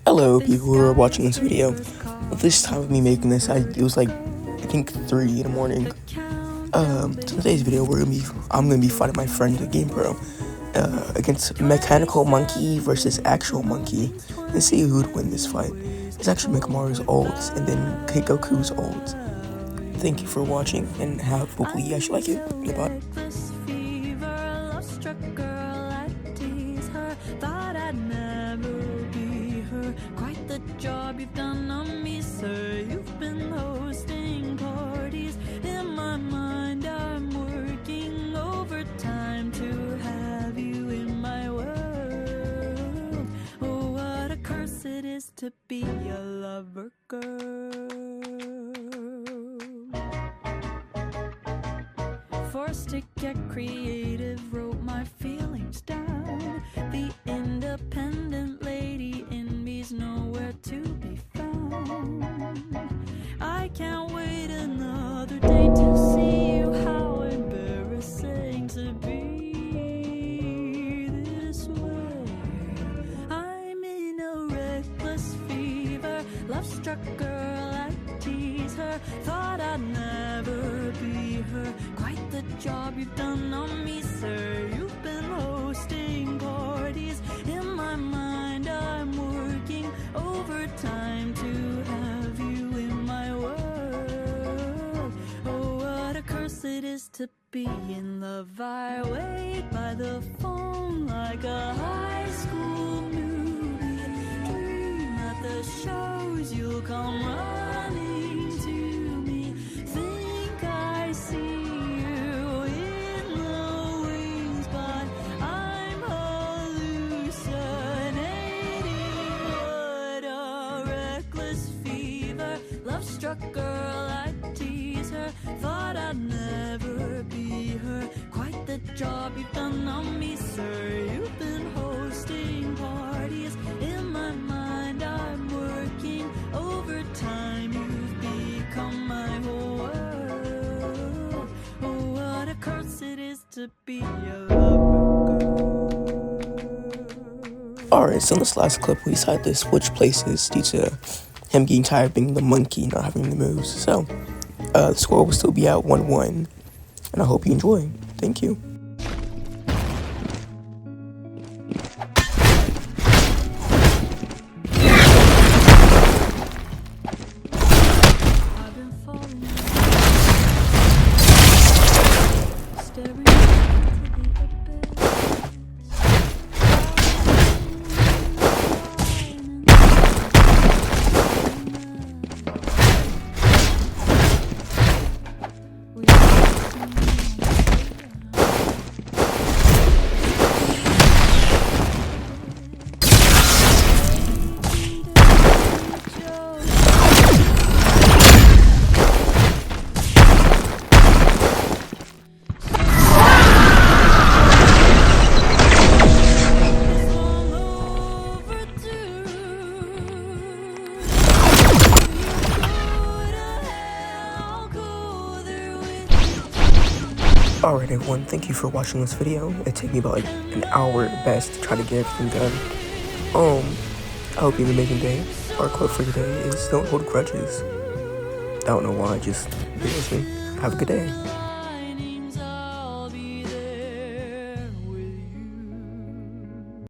Hello, people who are watching this video. This time of me making this, it was like, I think 3 in the morning. Today's video, I'm gonna be fighting my friend, GamePro, against mechanical monkey versus actual monkey, and see who would win this fight. It's actually Mekamaru's ults, and then Goku's ults. Thank you for watching, and hopefully you guys like it. Goodbye. Quite the job you've done on me, sir. You've been hosting parties. In my mind, I'm working overtime to have you in my world. Oh, what a curse it is to be a lover girl. Forced to get creative, wrote my feelings down. The independent lady in me's nowhere to be found. I can't wait another day to see you. How embarrassing to be this way. I'm in a reckless fever, love-struck girl, I tease her. Thought I'd never be her. Quite the job you've done on me, sir. You've been hosting parties. In my mind, I'm working overtime to have you in my world. Oh, what a curse it is to be in love. I wait by the phone like a high school movie. Dream at the shows you'll come running to me. Think I see you in the wings, but I'm hallucinating. What a reckless fever, love-struck girl, I tease her. Thought I'd never be her. Quite the job you've done on me, sir. You've been hosting parties. In my mind, I'm working overtime. You've become my whole world. Oh, what a curse it is to be a lover girl. Alright, so in this last clip, we decided to switch places due to him getting tired of being the monkey, not having the moves. So, the score will still be at 1-1, and I hope you enjoy. Thank you. I've been falling staring into the Alright everyone, thank you for watching this video. It took me about like an hour at best to try to get everything done. I hope you have an amazing day. Our quote for today is don't hold grudges. I don't know why, just bear with me. Have a good day.